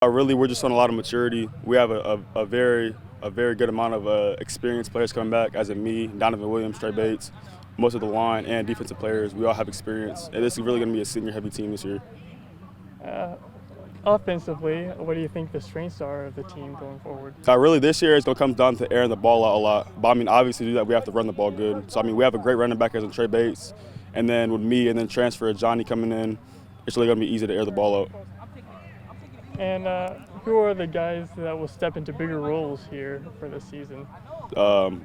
Really, we're just on a lot of maturity. We have a very good amount of experienced players coming back, as in me, Donovan Williams, Trey Bates, most of the line and defensive players. We all have experience, and this is really going to be a senior-heavy team this year. Offensively, what do you think the strengths are of the team going forward? Really, this year it's going to come down to airing the ball out a lot. But I mean, obviously, to do that, we have to run the ball good. So I mean, we have a great running back as in Trey Bates, and then with me, and then transfer Johnny coming in, it's really going to be easy to air the ball out. And who are the guys that will step into bigger roles here for this season?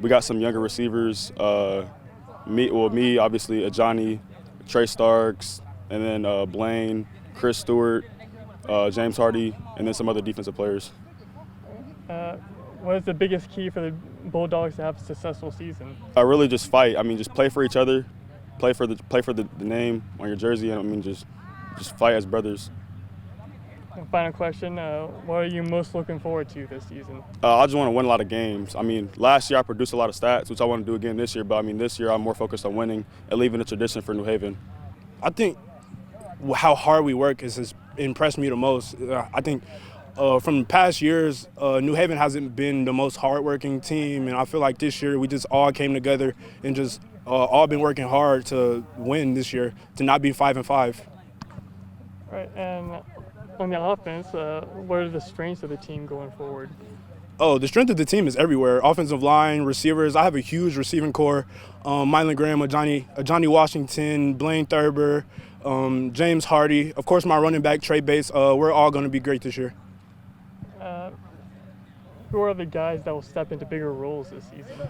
We got some younger receivers. Me, obviously, Johnny, Trey Starks, and then Blaine, Chris Stewart, James Hardy, and then some other defensive players. What is the biggest key for the Bulldogs to have a successful season? Really just fight. I mean, just play for each other, play for the name on your jersey, and I mean, just fight as brothers. And final question, what are you most looking forward to this season? I just want to win a lot of games. I mean, last year I produced a lot of stats, which I want to do again this year, but I mean, this year I'm more focused on winning and leaving a tradition for New Haven. I think how hard we work has impressed me the most. I think from past years, New Haven hasn't been the most hardworking team, and I feel like this year we just all came together and just all been working hard to win this year, to not be 5-5. Right, and on the offense, what are the strengths of the team going forward? Oh, the strength of the team is everywhere. Offensive line, receivers. I have a huge receiving core. Mylan Graham, Johnny Washington, Blaine Thurber, James Hardy. Of course, my running back, Trey Bates. We're all going to be great this year. Who are the guys that will step into bigger roles this season?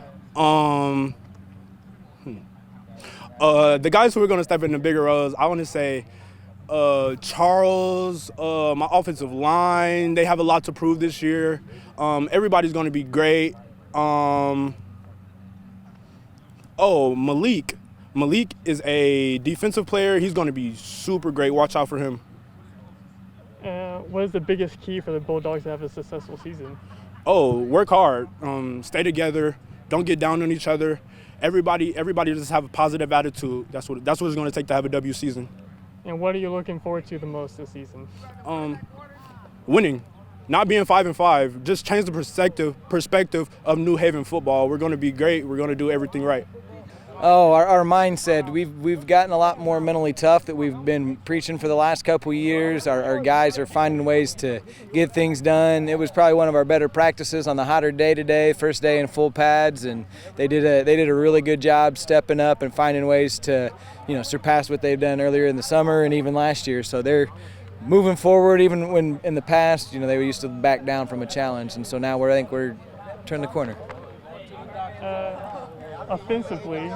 The guys who are going to step into bigger roles, I want to say Charles, my offensive line, they have a lot to prove this year. Everybody's going to be great. Malik. Malik is a defensive player. He's going to be super great. Watch out for him. What is the biggest key for the Bulldogs to have a successful season? Work hard. Stay together. Don't get down on each other. Everybody just have a positive attitude. That's what it's going to take to have a W season. And what are you looking forward to the most this season? Winning, not being 5-5. Just change the perspective of New Haven football. We're going to be great. We're going to do everything right. Our mindset. We've gotten a lot more mentally tough that we've been preaching for the last couple of years. Our guys are finding ways to get things done. It was probably one of our better practices on the hotter day today, first day in full pads, and they did a really good job stepping up and finding ways to, surpass what they've done earlier in the summer and even last year. So they're moving forward, even when in the past, they used to back down from a challenge, and so now I think we're turning the corner. Offensively,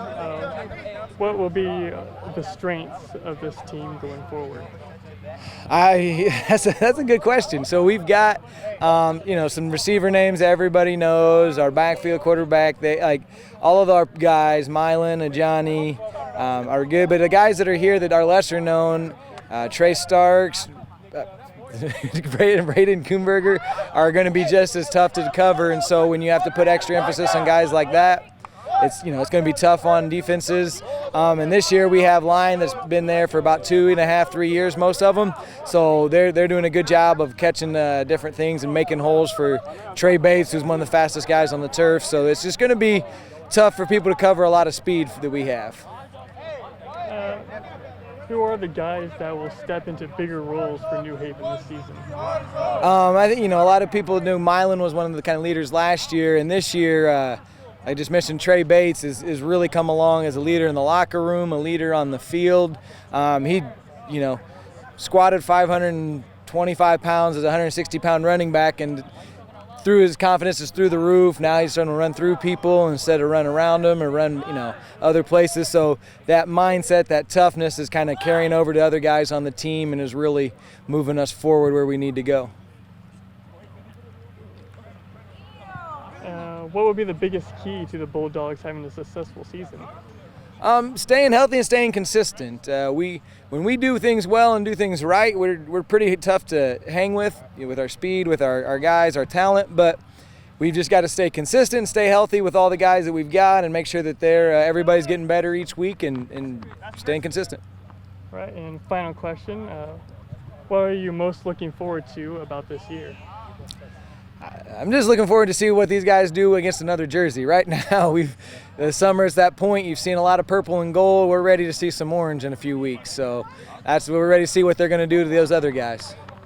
what will be the strengths of this team going forward? That's a good question. So we've got, some receiver names everybody knows. Our backfield quarterback, all of our guys, Mylan and Johnny, are good. But the guys that are here that are lesser known, Trey Starks, Braden Kuhnberger, are going to be just as tough to cover. And so when you have to put extra emphasis on guys like that, it's going to be tough on defenses. And this year we have line that's been there for about 2.5, 3 years, most of them. So they're doing a good job of catching different things and making holes for Trey Bates, who's one of the fastest guys on the turf. So it's just going to be tough for people to cover a lot of speed that we have. Who are the guys that will step into bigger roles for New Haven this season? I think, a lot of people knew Mylan was one of the kind of leaders last year, and this year I just mentioned Trey Bates is really come along as a leader in the locker room, a leader on the field. He, squatted 525 pounds as a 160-pound running back, and through his confidence is through the roof. Now he's starting to run through people instead of run around them or run, other places. So that mindset, that toughness is kind of carrying over to other guys on the team and is really moving us forward where we need to go. What would be the biggest key to the Bulldogs having a successful season? Staying healthy and staying consistent. When we do things well and do things right, we're pretty tough to hang with our speed, with our guys, our talent. But we've just got to stay consistent, stay healthy with all the guys that we've got, and make sure that everybody's getting better each week and staying consistent. Right. And final question: What are you most looking forward to about this year? I'm just looking forward to see what these guys do against another jersey. Right now, the summer's that point. You've seen a lot of purple and gold. We're ready to see some orange in a few weeks. So we're ready to see what they're going to do to those other guys.